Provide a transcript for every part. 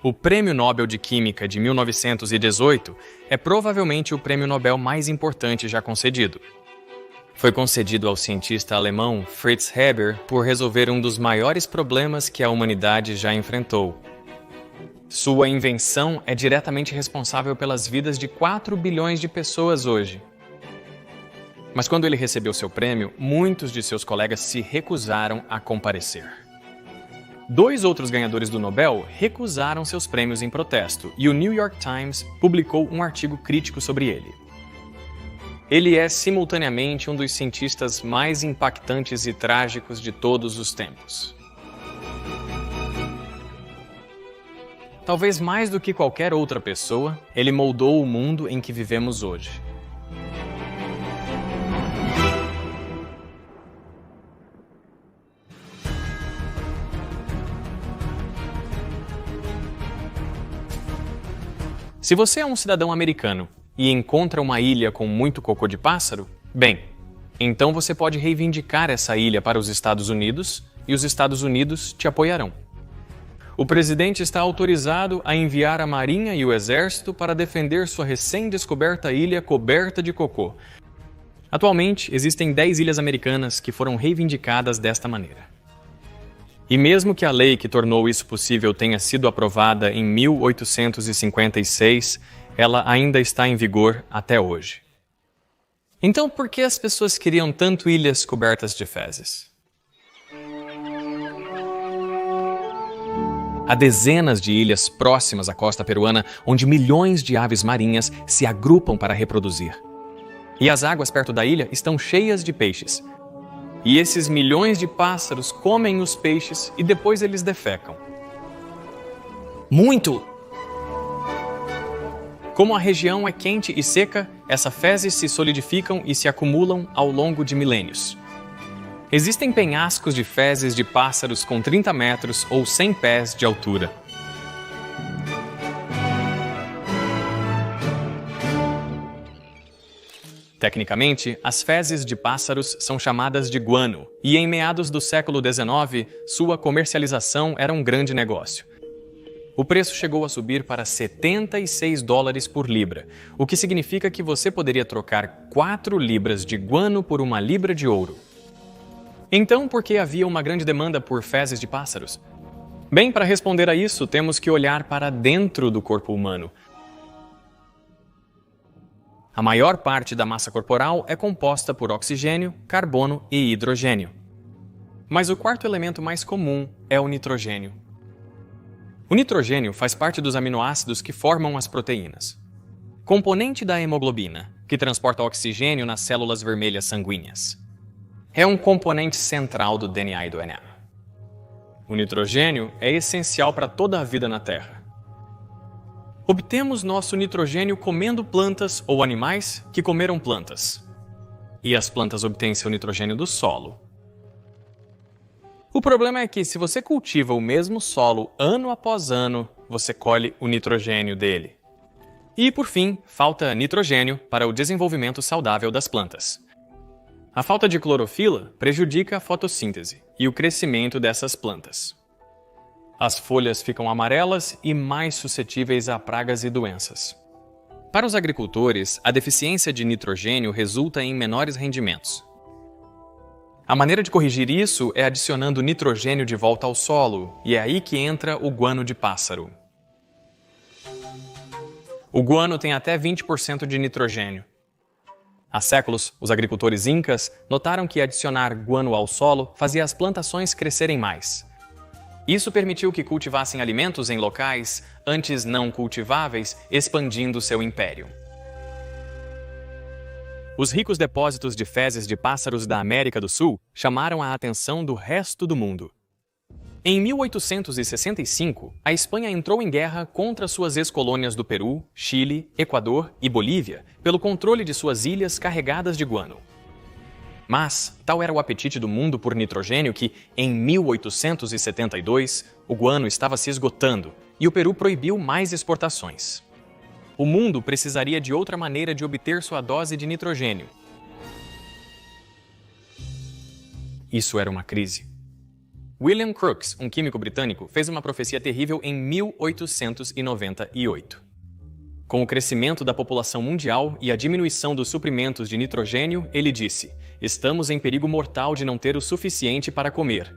O Prêmio Nobel de Química de 1918 é provavelmente o prêmio Nobel mais importante já concedido. Foi concedido ao cientista alemão Fritz Haber por resolver um dos maiores problemas que a humanidade já enfrentou. Sua invenção é diretamente responsável pelas vidas de 4 bilhões de pessoas hoje. Mas quando ele recebeu seu prêmio, muitos de seus colegas se recusaram a comparecer. 2 outros ganhadores do Nobel recusaram seus prêmios em protesto, e o New York Times publicou um artigo crítico sobre ele. Ele é simultaneamente um dos cientistas mais impactantes e trágicos de todos os tempos. Talvez mais do que qualquer outra pessoa, ele moldou o mundo em que vivemos hoje. Se você é um cidadão americano e encontra uma ilha com muito cocô de pássaro, bem, então você pode reivindicar essa ilha para os Estados Unidos e os Estados Unidos te apoiarão. O presidente está autorizado a enviar a Marinha e o Exército para defender sua recém-descoberta ilha coberta de cocô. Atualmente, existem 10 ilhas americanas que foram reivindicadas desta maneira. E mesmo que a lei que tornou isso possível tenha sido aprovada em 1856, ela ainda está em vigor até hoje. Então, por que as pessoas queriam tanto ilhas cobertas de fezes? Há dezenas de ilhas próximas à costa peruana onde milhões de aves marinhas se agrupam para reproduzir. E as águas perto da ilha estão cheias de peixes. E esses milhões de pássaros comem os peixes e depois eles defecam. Muito! Como a região é quente e seca, essas fezes se solidificam e se acumulam ao longo de milênios. Existem penhascos de fezes de pássaros com 30 metros ou 100 pés de altura. Tecnicamente, as fezes de pássaros são chamadas de guano, e em meados do século XIX, sua comercialização era um grande negócio. O preço chegou a subir para $76 por libra, o que significa que você poderia trocar 4 libras de guano por 1 libra de ouro. Então, por que havia uma grande demanda por fezes de pássaros? Bem, para responder a isso, temos que olhar para dentro do corpo humano. A maior parte da massa corporal é composta por oxigênio, carbono e hidrogênio. Mas o quarto elemento mais comum é o nitrogênio. O nitrogênio faz parte dos aminoácidos que formam as proteínas. Componente da hemoglobina, que transporta oxigênio nas células vermelhas sanguíneas. É um componente central do DNA e do RNA. O nitrogênio é essencial para toda a vida na Terra. Obtemos nosso nitrogênio comendo plantas ou animais que comeram plantas. E as plantas obtêm seu nitrogênio do solo. O problema é que, se você cultiva o mesmo solo ano após ano, você colhe o nitrogênio dele. E, por fim, falta nitrogênio para o desenvolvimento saudável das plantas. A falta de clorofila prejudica a fotossíntese e o crescimento dessas plantas. As folhas ficam amarelas e mais suscetíveis a pragas e doenças. Para os agricultores, a deficiência de nitrogênio resulta em menores rendimentos. A maneira de corrigir isso é adicionando nitrogênio de volta ao solo, e é aí que entra o guano de pássaro. O guano tem até 20% de nitrogênio. Há séculos, os agricultores incas notaram que adicionar guano ao solo fazia as plantações crescerem mais. Isso permitiu que cultivassem alimentos em locais antes não cultiváveis, expandindo seu império. Os ricos depósitos de fezes de pássaros da América do Sul chamaram a atenção do resto do mundo. Em 1865, a Espanha entrou em guerra contra suas ex-colônias do Peru, Chile, Equador e Bolívia pelo controle de suas ilhas carregadas de guano. Mas tal era o apetite do mundo por nitrogênio que, em 1872, o guano estava se esgotando e o Peru proibiu mais exportações. O mundo precisaria de outra maneira de obter sua dose de nitrogênio. Isso era uma crise. William Crookes, um químico britânico, fez uma profecia terrível em 1898. Com o crescimento da população mundial e a diminuição dos suprimentos de nitrogênio, ele disse: "Estamos em perigo mortal de não ter o suficiente para comer."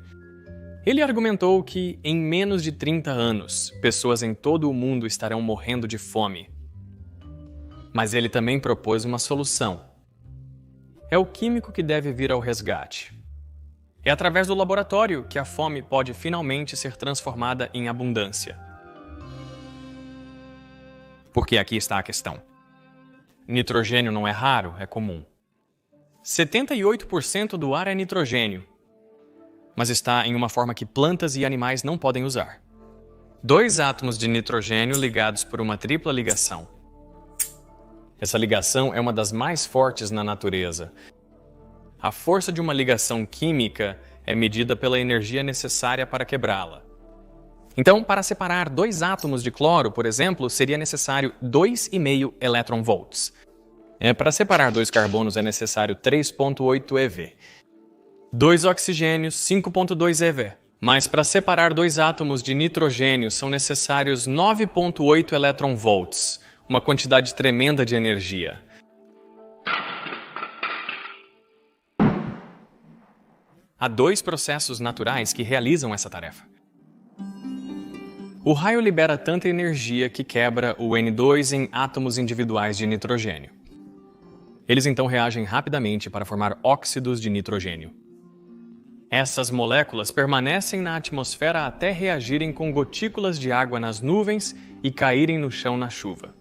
Ele argumentou que, em menos de 30 anos, pessoas em todo o mundo estarão morrendo de fome. Mas ele também propôs uma solução. É o químico que deve vir ao resgate. É através do laboratório que a fome pode finalmente ser transformada em abundância. Porque aqui está a questão. Nitrogênio não é raro, é comum. 78% do ar é nitrogênio, mas está em uma forma que plantas e animais não podem usar. 2 átomos de nitrogênio ligados por uma tripla ligação. Essa ligação é uma das mais fortes na natureza. A força de uma ligação química é medida pela energia necessária para quebrá-la. Então, para separar 2 átomos de cloro, por exemplo, seria necessário 2,5 elétron-volts. Para separar 2 carbonos é necessário 3,8 eV. 2 oxigênios, 5,2 eV. Mas para separar 2 átomos de nitrogênio são necessários 9,8 elétron-volts, uma quantidade tremenda de energia. Há 2 processos naturais que realizam essa tarefa. O raio libera tanta energia que quebra o N2 em átomos individuais de nitrogênio. Eles então reagem rapidamente para formar óxidos de nitrogênio. Essas moléculas permanecem na atmosfera até reagirem com gotículas de água nas nuvens e caírem no chão na chuva.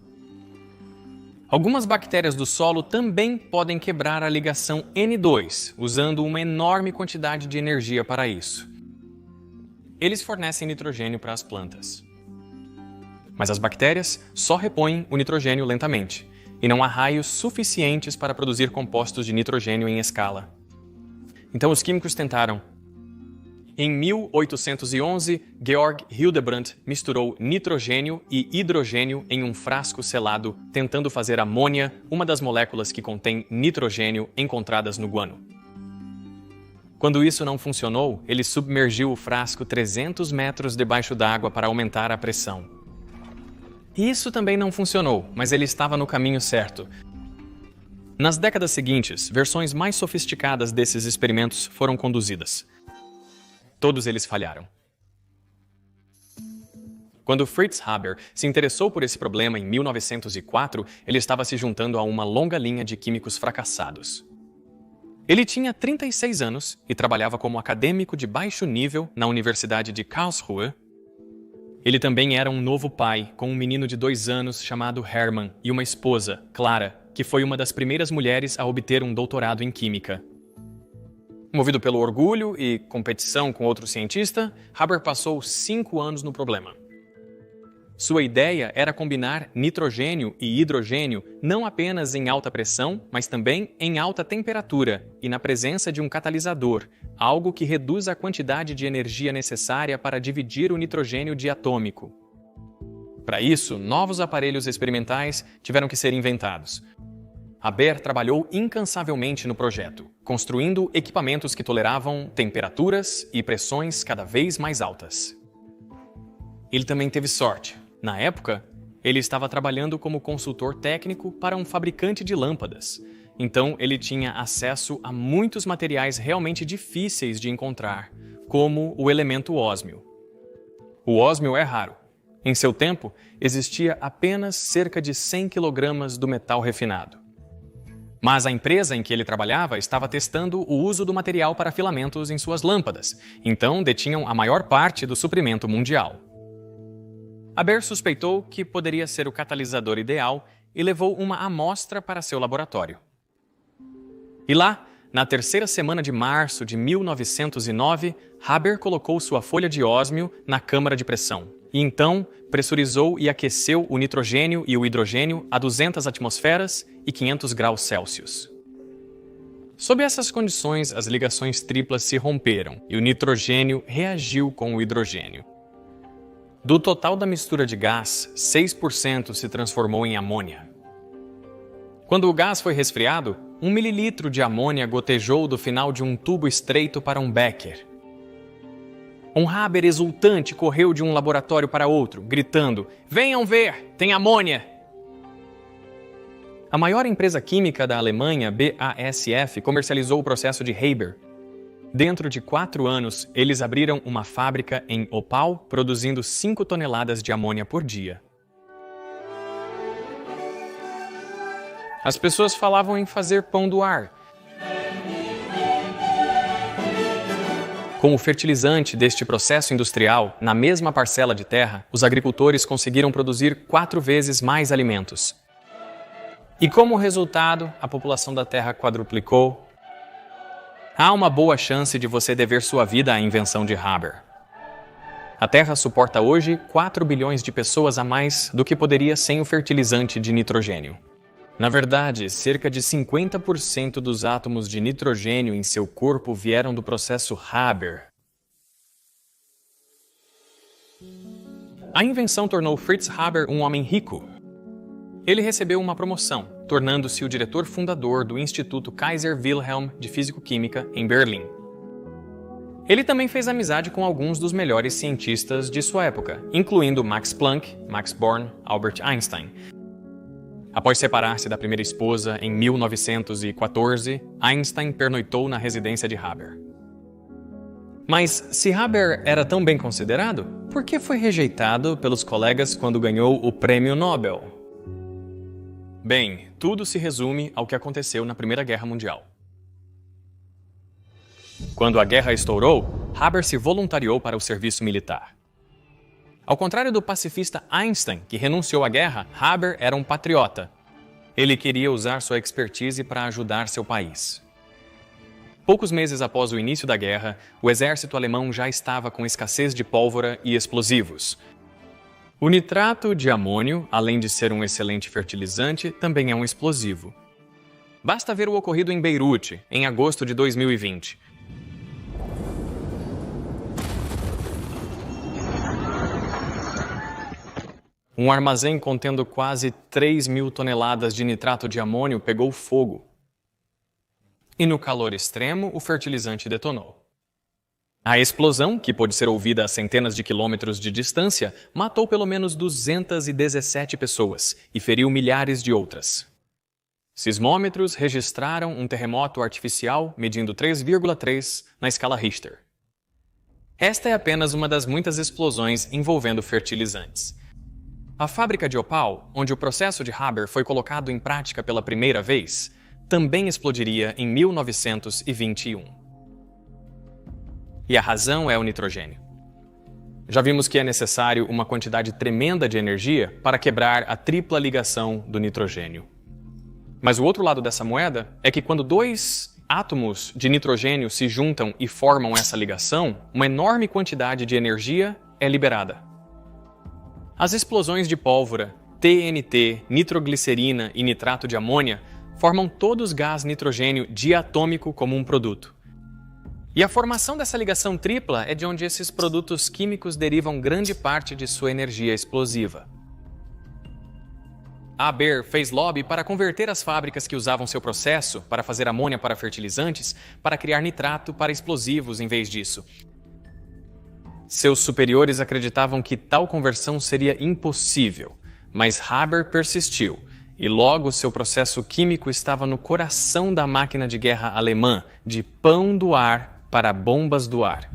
Algumas bactérias do solo também podem quebrar a ligação N2, usando uma enorme quantidade de energia para isso. Eles fornecem nitrogênio para as plantas. Mas as bactérias só repõem o nitrogênio lentamente, e não há raios suficientes para produzir compostos de nitrogênio em escala. Então os químicos tentaram. Em 1811, Georg Hildebrandt misturou nitrogênio e hidrogênio em um frasco selado, tentando fazer amônia, uma das moléculas que contém nitrogênio encontradas no guano. Quando isso não funcionou, ele submergiu o frasco 300 metros debaixo d'água para aumentar a pressão. Isso também não funcionou, mas ele estava no caminho certo. Nas décadas seguintes, versões mais sofisticadas desses experimentos foram conduzidas. Todos eles falharam. Quando Fritz Haber se interessou por esse problema em 1904, ele estava se juntando a uma longa linha de químicos fracassados. Ele tinha 36 anos e trabalhava como acadêmico de baixo nível na Universidade de Karlsruhe. Ele também era um novo pai, com um menino de 2 anos chamado Hermann e uma esposa, Clara, que foi uma das primeiras mulheres a obter um doutorado em química. Movido pelo orgulho e competição com outro cientista, Haber passou 5 anos no problema. Sua ideia era combinar nitrogênio e hidrogênio não apenas em alta pressão, mas também em alta temperatura e na presença de um catalisador, algo que reduz a quantidade de energia necessária para dividir o nitrogênio diatômico. Para isso, novos aparelhos experimentais tiveram que ser inventados. Haber trabalhou incansavelmente no projeto, construindo equipamentos que toleravam temperaturas e pressões cada vez mais altas. Ele também teve sorte. Na época, ele estava trabalhando como consultor técnico para um fabricante de lâmpadas. Então, ele tinha acesso a muitos materiais realmente difíceis de encontrar, como o elemento ósmio. O ósmio é raro. Em seu tempo, existia apenas cerca de 100 kg do metal refinado. Mas a empresa em que ele trabalhava estava testando o uso do material para filamentos em suas lâmpadas, então detinham a maior parte do suprimento mundial. Haber suspeitou que poderia ser o catalisador ideal e levou uma amostra para seu laboratório. E lá, na terceira semana de março de 1909, Haber colocou sua folha de ósmio na câmara de pressão e então pressurizou e aqueceu o nitrogênio e o hidrogênio a 200 atmosferas e 500 graus Celsius. Sob essas condições, as ligações triplas se romperam e o nitrogênio reagiu com o hidrogênio. Do total da mistura de gás, 6% se transformou em amônia. Quando o gás foi resfriado, 1 mililitro de amônia gotejou do final de um tubo estreito para um becker. Um Haber exultante correu de um laboratório para outro, gritando: "Venham ver, tem amônia!" A maior empresa química da Alemanha, BASF, comercializou o processo de Haber. Dentro de 4 anos, eles abriram uma fábrica em Opal, produzindo 5 toneladas de amônia por dia. As pessoas falavam em fazer pão do ar. Com o fertilizante deste processo industrial, na mesma parcela de terra, os agricultores conseguiram produzir 4 vezes mais alimentos. E como resultado, a população da Terra quadruplicou. Há uma boa chance de você dever sua vida à invenção de Haber. A Terra suporta hoje 4 bilhões de pessoas a mais do que poderia sem o fertilizante de nitrogênio. Na verdade, cerca de 50% dos átomos de nitrogênio em seu corpo vieram do processo Haber. A invenção tornou Fritz Haber um homem rico. Ele recebeu uma promoção, tornando-se o diretor fundador do Instituto Kaiser Wilhelm de Físico-Química em Berlim. Ele também fez amizade com alguns dos melhores cientistas de sua época, incluindo Max Planck, Max Born, Albert Einstein. Após separar-se da primeira esposa em 1914, Einstein pernoitou na residência de Haber. Mas, se Haber era tão bem considerado, por que foi rejeitado pelos colegas quando ganhou o Prêmio Nobel? Bem, tudo se resume ao que aconteceu na Primeira Guerra Mundial. Quando a guerra estourou, Haber se voluntariou para o serviço militar. Ao contrário do pacifista Einstein, que renunciou à guerra, Haber era um patriota. Ele queria usar sua expertise para ajudar seu país. Poucos meses após o início da guerra, o exército alemão já estava com escassez de pólvora e explosivos. O nitrato de amônio, além de ser um excelente fertilizante, também é um explosivo. Basta ver o ocorrido em Beirute, em agosto de 2020. Um armazém contendo quase 3.000 toneladas de nitrato de amônio pegou fogo. E no calor extremo, o fertilizante detonou. A explosão, que pôde ser ouvida a centenas de quilômetros de distância, matou pelo menos 217 pessoas e feriu milhares de outras. Sismômetros registraram um terremoto artificial medindo 3,3 na escala Richter. Esta é apenas uma das muitas explosões envolvendo fertilizantes. A fábrica de Opal, onde o processo de Haber foi colocado em prática pela primeira vez, também explodiria em 1921. E a razão é o nitrogênio. Já vimos que é necessário uma quantidade tremenda de energia para quebrar a tripla ligação do nitrogênio. Mas o outro lado dessa moeda é que quando 2 átomos de nitrogênio se juntam e formam essa ligação, uma enorme quantidade de energia é liberada. As explosões de pólvora, TNT, nitroglicerina e nitrato de amônia formam todos gás nitrogênio diatômico como um produto. E a formação dessa ligação tripla é de onde esses produtos químicos derivam grande parte de sua energia explosiva. Haber fez lobby para converter as fábricas que usavam seu processo para fazer amônia para fertilizantes para criar nitrato para explosivos em vez disso. Seus superiores acreditavam que tal conversão seria impossível, mas Haber persistiu, e logo seu processo químico estava no coração da máquina de guerra alemã, de pão do ar para bombas do ar.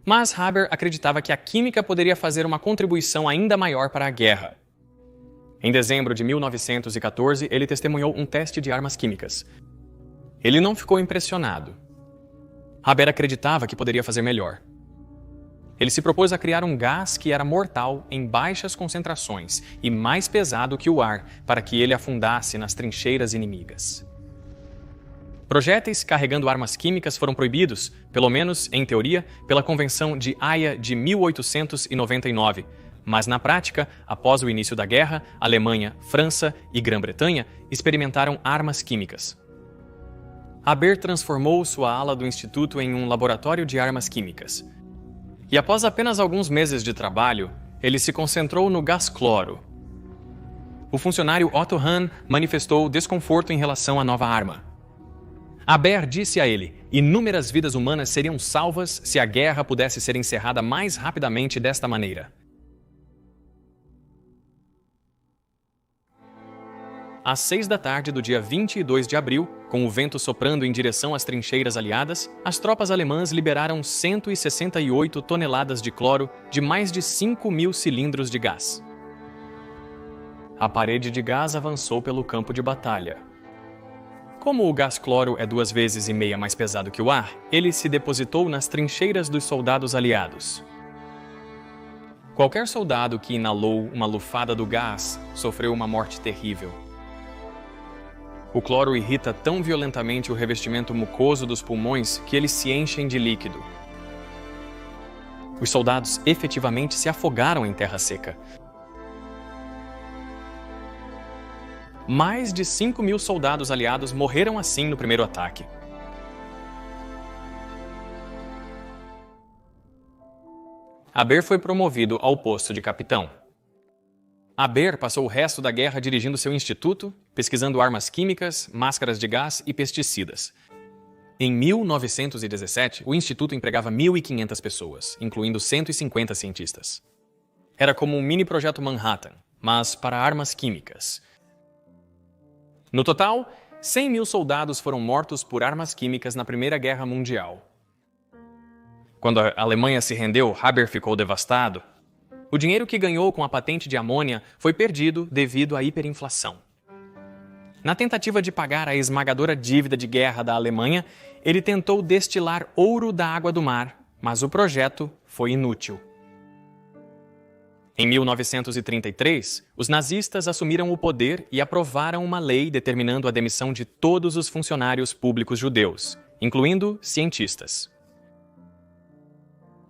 Mas Haber acreditava que a química poderia fazer uma contribuição ainda maior para a guerra. Em dezembro de 1914, ele testemunhou um teste de armas químicas. Ele não ficou impressionado. Haber acreditava que poderia fazer melhor. Ele se propôs a criar um gás que era mortal em baixas concentrações e mais pesado que o ar, para que ele afundasse nas trincheiras inimigas. Projéteis carregando armas químicas foram proibidos, pelo menos em teoria, pela Convenção de Haia de 1899, mas na prática, após o início da guerra, Alemanha, França e Grã-Bretanha experimentaram armas químicas. Haber transformou sua ala do Instituto em um laboratório de armas químicas. E após apenas alguns meses de trabalho, ele se concentrou no gás cloro. O funcionário Otto Hahn manifestou desconforto em relação à nova arma. Aber disse a ele: inúmeras vidas humanas seriam salvas se a guerra pudesse ser encerrada mais rapidamente desta maneira. Às 6 da tarde do dia 22 de abril, com o vento soprando em direção às trincheiras aliadas, as tropas alemãs liberaram 168 toneladas de cloro de mais de 5.000 cilindros de gás. A parede de gás avançou pelo campo de batalha. Como o gás cloro é 2,5 vezes mais pesado que o ar, ele se depositou nas trincheiras dos soldados aliados. Qualquer soldado que inalou uma lufada do gás sofreu uma morte terrível. O cloro irrita tão violentamente o revestimento mucoso dos pulmões que eles se enchem de líquido. Os soldados efetivamente se afogaram em terra seca. Mais de 5.000 soldados aliados morreram assim no primeiro ataque. Aber foi promovido ao posto de capitão. Aber passou o resto da guerra dirigindo seu instituto, pesquisando armas químicas, máscaras de gás e pesticidas. Em 1917, o instituto empregava 1.500 pessoas, incluindo 150 cientistas. Era como um mini projeto Manhattan, mas para armas químicas. No total, 100.000 soldados foram mortos por armas químicas na Primeira Guerra Mundial. Quando a Alemanha se rendeu, Haber ficou devastado. O dinheiro que ganhou com a patente de amônia foi perdido devido à hiperinflação. Na tentativa de pagar a esmagadora dívida de guerra da Alemanha, ele tentou destilar ouro da água do mar, mas o projeto foi inútil. Em 1933, os nazistas assumiram o poder e aprovaram uma lei determinando a demissão de todos os funcionários públicos judeus, incluindo cientistas.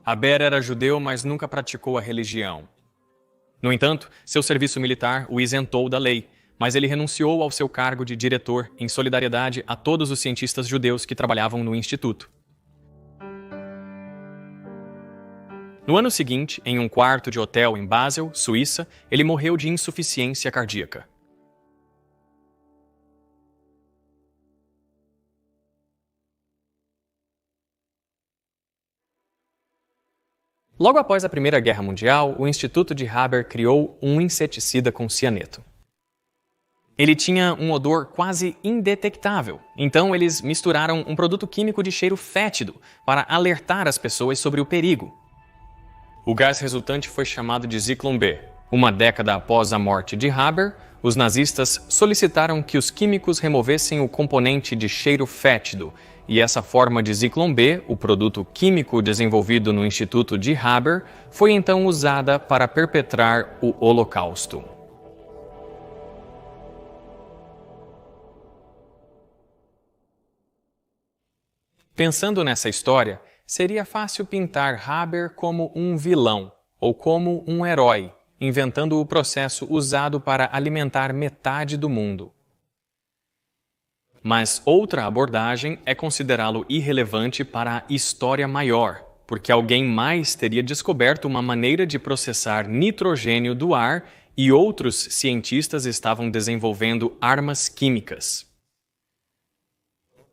Aber era judeu, mas nunca praticou a religião. No entanto, seu serviço militar o isentou da lei, mas ele renunciou ao seu cargo de diretor em solidariedade a todos os cientistas judeus que trabalhavam no instituto. No ano seguinte, em um quarto de hotel em Basel, Suíça, ele morreu de insuficiência cardíaca. Logo após a Primeira Guerra Mundial, o Instituto de Haber criou um inseticida com cianeto. Ele tinha um odor quase indetectável, então eles misturaram um produto químico de cheiro fétido para alertar as pessoas sobre o perigo. O gás resultante foi chamado de Zyklon B. Uma década após a morte de Haber, os nazistas solicitaram que os químicos removessem o componente de cheiro fétido, e essa forma de Zyklon B, o produto químico desenvolvido no Instituto de Haber, foi então usada para perpetrar o Holocausto. Pensando nessa história, seria fácil pintar Haber como um vilão ou como um herói, inventando o processo usado para alimentar metade do mundo. Mas outra abordagem é considerá-lo irrelevante para a história maior, porque alguém mais teria descoberto uma maneira de processar nitrogênio do ar e outros cientistas estavam desenvolvendo armas químicas.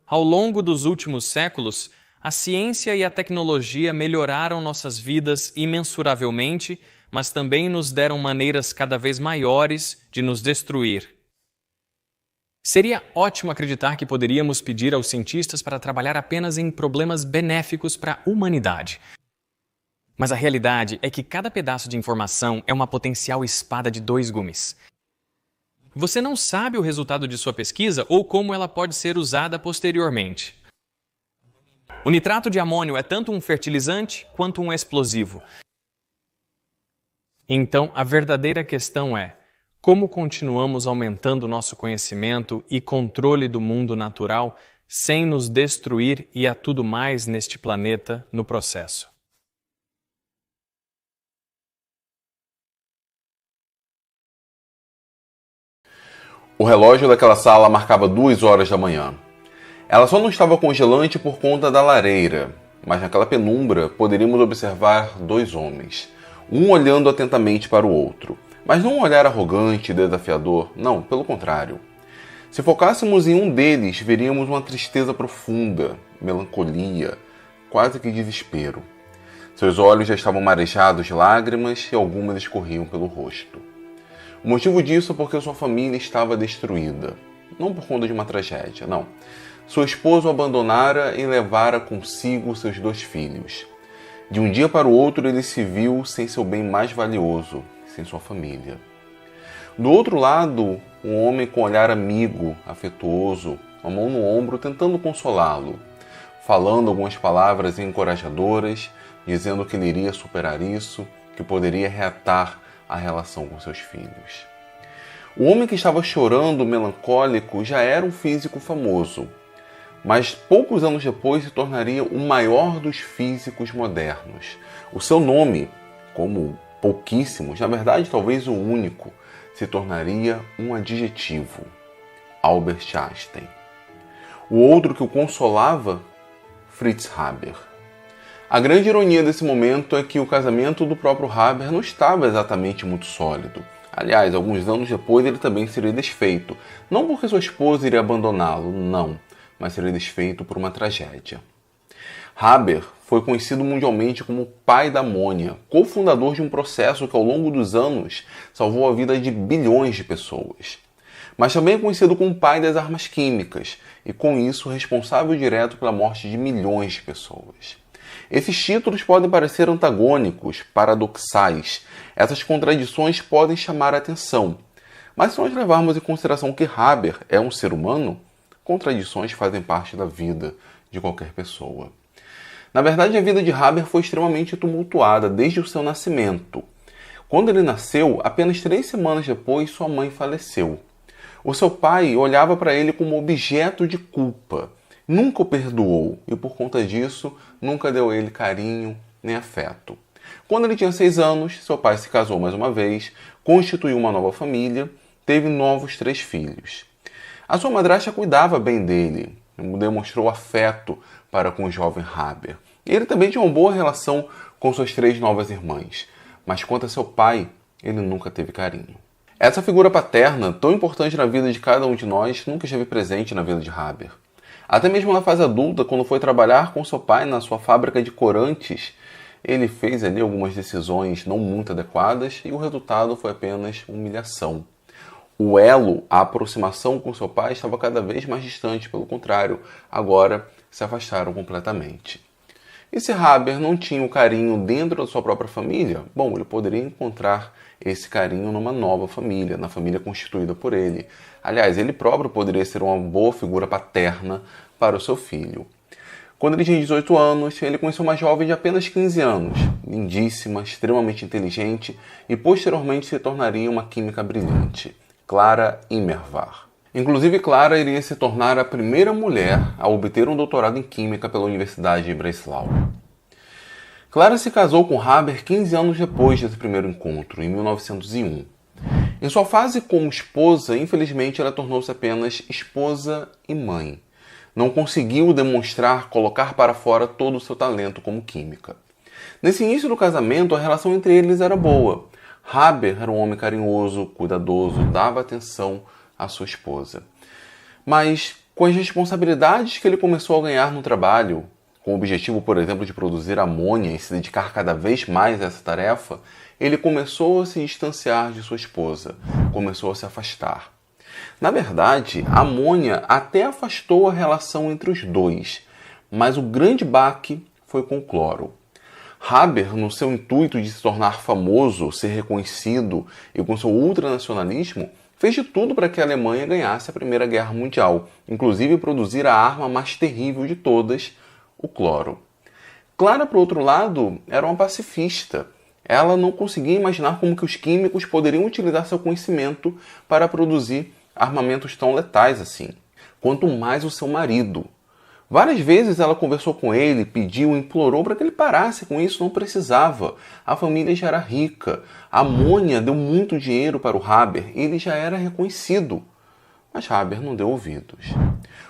Ao longo dos últimos séculos, a ciência e a tecnologia melhoraram nossas vidas imensuravelmente, mas também nos deram maneiras cada vez maiores de nos destruir. Seria ótimo acreditar que poderíamos pedir aos cientistas para trabalhar apenas em problemas benéficos para a humanidade. Mas a realidade é que cada pedaço de informação é uma potencial espada de dois gumes. Você não sabe o resultado de sua pesquisa ou como ela pode ser usada posteriormente. O nitrato de amônio é tanto um fertilizante quanto um explosivo. Então, a verdadeira questão é: como continuamos aumentando nosso conhecimento e controle do mundo natural sem nos destruir e a tudo mais neste planeta no processo? O relógio daquela sala marcava 2 horas da manhã. Ela só não estava congelante por conta da lareira, mas naquela penumbra poderíamos observar 2 homens, um olhando atentamente para o outro. Mas não um olhar arrogante e desafiador, não, pelo contrário. Se focássemos em um deles, veríamos uma tristeza profunda, melancolia, quase que desespero. Seus olhos já estavam marejados de lágrimas e algumas escorriam pelo rosto. O motivo disso é porque sua família estava destruída. Não por conta de uma tragédia, não. Seu esposo o abandonara e levara consigo seus 2 filhos. De um dia para o outro ele se viu sem seu bem mais valioso, sem sua família. Do outro lado, um homem com olhar amigo, afetuoso, a mão no ombro tentando consolá-lo, falando algumas palavras encorajadoras, dizendo que ele iria superar isso, que poderia reatar a relação com seus filhos. O homem que estava chorando, melancólico, já era um físico famoso, mas poucos anos depois se tornaria o maior dos físicos modernos. O seu nome, como pouquíssimos, na verdade talvez o único, se tornaria um adjetivo: Albert Einstein. O outro que o consolava, Fritz Haber. A grande ironia desse momento é que o casamento do próprio Haber não estava exatamente muito sólido. Aliás, alguns anos depois ele também seria desfeito. Não porque sua esposa iria abandoná-lo, não, mas seria desfeito por uma tragédia. Haber foi conhecido mundialmente como o pai da amônia, cofundador de um processo que ao longo dos anos salvou a vida de bilhões de pessoas. Mas também é conhecido como o pai das armas químicas e, com isso, responsável direto pela morte de milhões de pessoas. Esses títulos podem parecer antagônicos, paradoxais. Essas contradições podem chamar a atenção. Mas se nós levarmos em consideração que Haber é um ser humano, contradições fazem parte da vida de qualquer pessoa. Na verdade, a vida de Haber foi extremamente tumultuada desde o seu nascimento. Quando ele nasceu, apenas 3 semanas depois, sua mãe faleceu. O seu pai olhava para ele como objeto de culpa. Nunca o perdoou e, por conta disso, nunca deu a ele carinho nem afeto. Quando ele tinha 6 anos, seu pai se casou mais uma vez, constituiu uma nova família, teve novos 3 filhos. A sua madrasta cuidava bem dele, demonstrou afeto para com o jovem Haber. Ele também tinha uma boa relação com suas 3 novas irmãs, mas quanto a seu pai, ele nunca teve carinho. Essa figura paterna, tão importante na vida de cada um de nós, nunca esteve presente na vida de Haber. Até mesmo na fase adulta, quando foi trabalhar com seu pai na sua fábrica de corantes, ele fez ali algumas decisões não muito adequadas e o resultado foi apenas humilhação. O elo, a aproximação com seu pai estava cada vez mais distante, pelo contrário, agora se afastaram completamente. E se Haber não tinha o carinho dentro da sua própria família, bom, ele poderia encontrar esse carinho numa nova família, na família constituída por ele. Aliás, ele próprio poderia ser uma boa figura paterna para o seu filho. Quando ele tinha 18 anos, ele conheceu uma jovem de apenas 15 anos, lindíssima, extremamente inteligente e posteriormente se tornaria uma química brilhante, Clara Immerwahr. Inclusive, Clara iria se tornar a primeira mulher a obter um doutorado em Química pela Universidade de Breslau. Clara se casou com Haber 15 anos depois desse primeiro encontro, em 1901. Em sua fase como esposa, infelizmente, ela tornou-se apenas esposa e mãe. Não conseguiu demonstrar, colocar para fora todo o seu talento como química. Nesse início do casamento, a relação entre eles era boa. Haber era um homem carinhoso, cuidadoso, dava atenção à sua esposa. Mas, com as responsabilidades que ele começou a ganhar no trabalho, com o objetivo, por exemplo, de produzir amônia e se dedicar cada vez mais a essa tarefa, ele começou a se distanciar de sua esposa, começou a se afastar. Na verdade, a amônia até afastou a relação entre os dois, mas o grande baque foi com o cloro. Haber, no seu intuito de se tornar famoso, ser reconhecido e com seu ultranacionalismo, fez de tudo para que a Alemanha ganhasse a Primeira Guerra Mundial, inclusive produzir a arma mais terrível de todas, o cloro. Clara, por outro lado, era uma pacifista. Ela não conseguia imaginar como que os químicos poderiam utilizar seu conhecimento para produzir armamentos tão letais assim. Quanto mais o seu marido. Várias vezes ela conversou com ele, pediu, implorou para que ele parasse com isso, não precisava. A família já era rica. A amônia deu muito dinheiro para o Haber e ele já era reconhecido. Mas Haber não deu ouvidos.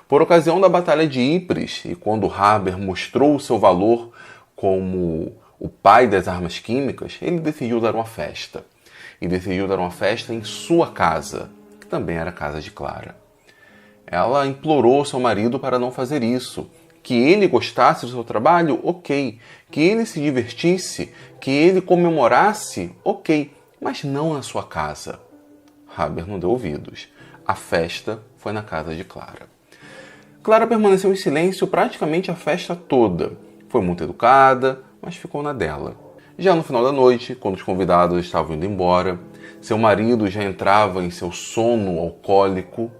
Por ocasião da Batalha de Ypres, e quando Haber mostrou o seu valor como o pai das armas químicas, ele decidiu dar uma festa. E decidiu dar uma festa em sua casa, que também era a casa de Clara. Ela implorou seu marido para não fazer isso. Que ele gostasse do seu trabalho, ok. Que ele se divertisse, que ele comemorasse, ok. Mas não na sua casa. Haber não deu ouvidos. A festa foi na casa de Clara. Clara permaneceu em silêncio praticamente a festa toda. Foi muito educada, mas ficou na dela. Já no final da noite, quando os convidados estavam indo embora, seu marido já entrava em seu sono alcoólico,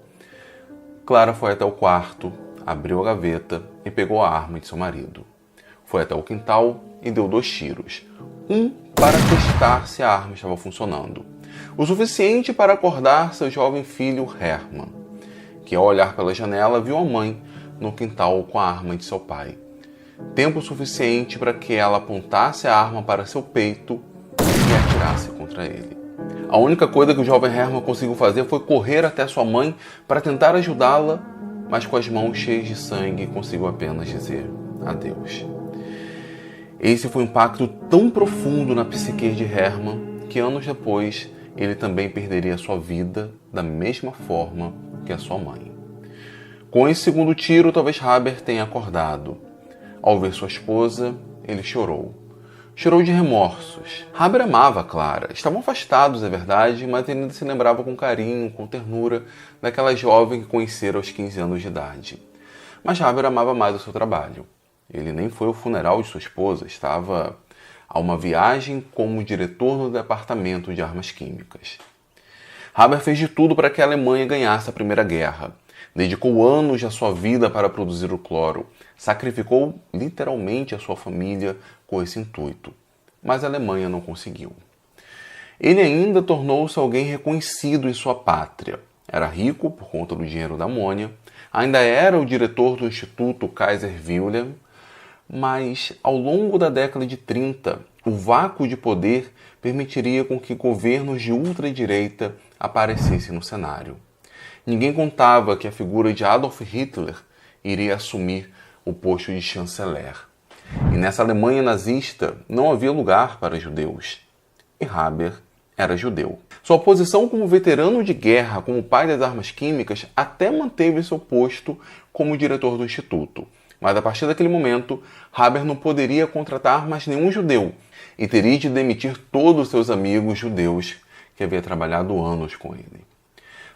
Clara foi até o quarto, abriu a gaveta e pegou a arma de seu marido. Foi até o quintal e deu 2 tiros. Um para testar se a arma estava funcionando. O suficiente para acordar seu jovem filho Hermann, que ao olhar pela janela viu a mãe no quintal com a arma de seu pai. Tempo suficiente para que ela apontasse a arma para seu peito e atirasse contra ele. A única coisa que o jovem Hermann conseguiu fazer foi correr até sua mãe para tentar ajudá-la, mas com as mãos cheias de sangue conseguiu apenas dizer adeus. Esse foi um impacto tão profundo na psique de Hermann que anos depois ele também perderia sua vida da mesma forma que a sua mãe. Com esse segundo tiro, talvez Haber tenha acordado. Ao ver sua esposa, ele chorou. Chorou de remorsos. Haber amava Clara. Estavam afastados, é verdade, mas ele ainda se lembrava com carinho, com ternura, daquela jovem que conhecera aos 15 anos de idade. Mas Haber amava mais o seu trabalho. Ele nem foi ao funeral de sua esposa, estava a uma viagem como diretor no departamento de armas químicas. Haber fez de tudo para que a Alemanha ganhasse a Primeira Guerra. Dedicou anos da sua vida para produzir o cloro. Sacrificou literalmente a sua família com esse intuito. Mas a Alemanha não conseguiu. Ele ainda tornou-se alguém reconhecido em sua pátria. Era rico por conta do dinheiro da amônia. Ainda era o diretor do Instituto Kaiser Wilhelm. Mas, ao longo da década de 30, o vácuo de poder permitiria com que governos de ultradireita aparecessem no cenário. Ninguém contava que a figura de Adolf Hitler iria assumir o posto de chanceler. E nessa Alemanha nazista não havia lugar para judeus. E Haber era judeu. Sua posição como veterano de guerra, como pai das armas químicas, até manteve seu posto como diretor do instituto. Mas a partir daquele momento, Haber não poderia contratar mais nenhum judeu e teria de demitir todos os seus amigos judeus que havia trabalhado anos com ele.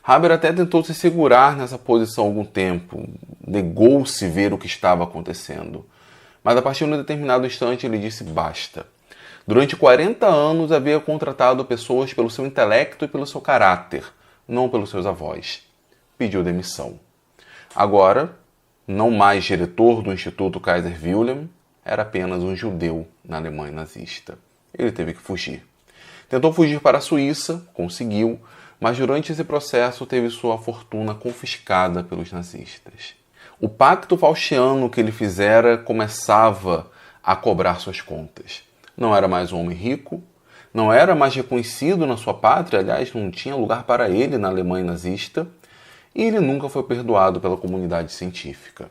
Haber até tentou se segurar nessa posição algum tempo, negou-se ver o que estava acontecendo. Mas a partir de um determinado instante ele disse basta. Durante 40 anos havia contratado pessoas pelo seu intelecto e pelo seu caráter, não pelos seus avós. Pediu demissão. Agora, não mais diretor do Instituto Kaiser Wilhelm, era apenas um judeu na Alemanha nazista. Ele teve que fugir. Tentou fugir para a Suíça, conseguiu, mas durante esse processo teve sua fortuna confiscada pelos nazistas. O pacto faustiano que ele fizera começava a cobrar suas contas. Não era mais um homem rico, não era mais reconhecido na sua pátria, aliás, não tinha lugar para ele na Alemanha nazista, e ele nunca foi perdoado pela comunidade científica.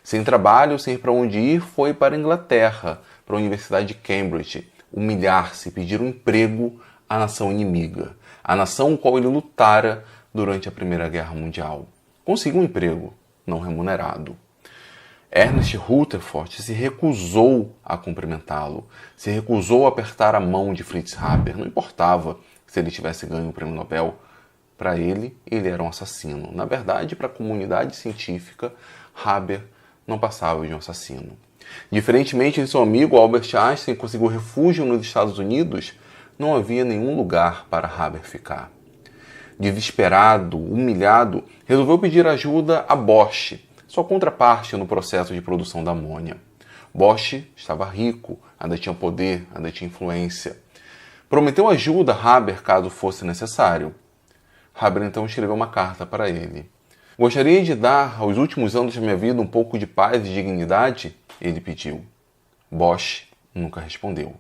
Sem trabalho, sem ir para onde ir, foi para a Inglaterra, para a Universidade de Cambridge, humilhar-se, pedir um emprego à nação inimiga, a nação com a qual ele lutara durante a Primeira Guerra Mundial. Conseguiu um emprego, não remunerado. Ernest Rutherford se recusou a cumprimentá-lo, se recusou a apertar a mão de Fritz Haber. Não importava se ele tivesse ganho o prêmio Nobel. Para ele era um assassino. Na verdade, para a comunidade científica, Haber não passava de um assassino. Diferentemente de seu amigo Albert Einstein, que conseguiu refúgio nos Estados Unidos, não havia nenhum lugar para Haber ficar. Desesperado, humilhado, resolveu pedir ajuda a Bosch, sua contraparte no processo de produção da amônia. Bosch estava rico, ainda tinha poder, ainda tinha influência. Prometeu ajuda a Haber caso fosse necessário. Haber então escreveu uma carta para ele. Gostaria de dar aos últimos anos da minha vida um pouco de paz e dignidade? Ele pediu. Bosch nunca respondeu.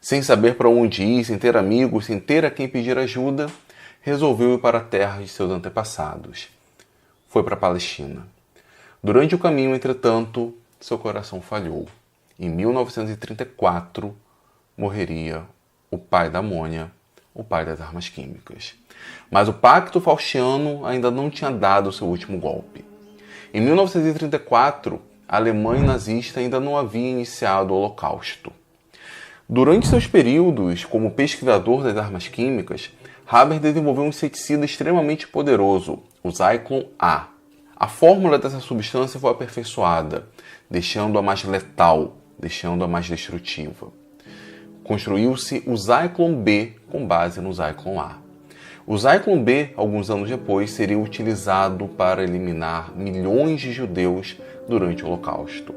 Sem saber para onde ir, sem ter amigos, sem ter a quem pedir ajuda, resolveu ir para a terra de seus antepassados. Foi para a Palestina. Durante o caminho, entretanto, seu coração falhou. Em 1934, morreria o pai da amônia, o pai das armas químicas. Mas o Pacto Faustiano ainda não tinha dado seu último golpe. Em 1934, a Alemanha nazista ainda não havia iniciado o Holocausto. Durante seus períodos como pesquisador das armas químicas, Haber desenvolveu um inseticida extremamente poderoso, o Zyklon A. A fórmula dessa substância foi aperfeiçoada, deixando-a mais letal, deixando-a mais destrutiva. Construiu-se o Zyklon B com base no Zyklon A. O Zyklon B, alguns anos depois, seria utilizado para eliminar milhões de judeus durante o Holocausto.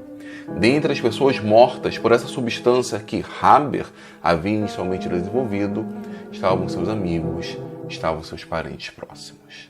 Dentre as pessoas mortas por essa substância que Haber havia inicialmente desenvolvido, estavam seus amigos, estavam seus parentes próximos.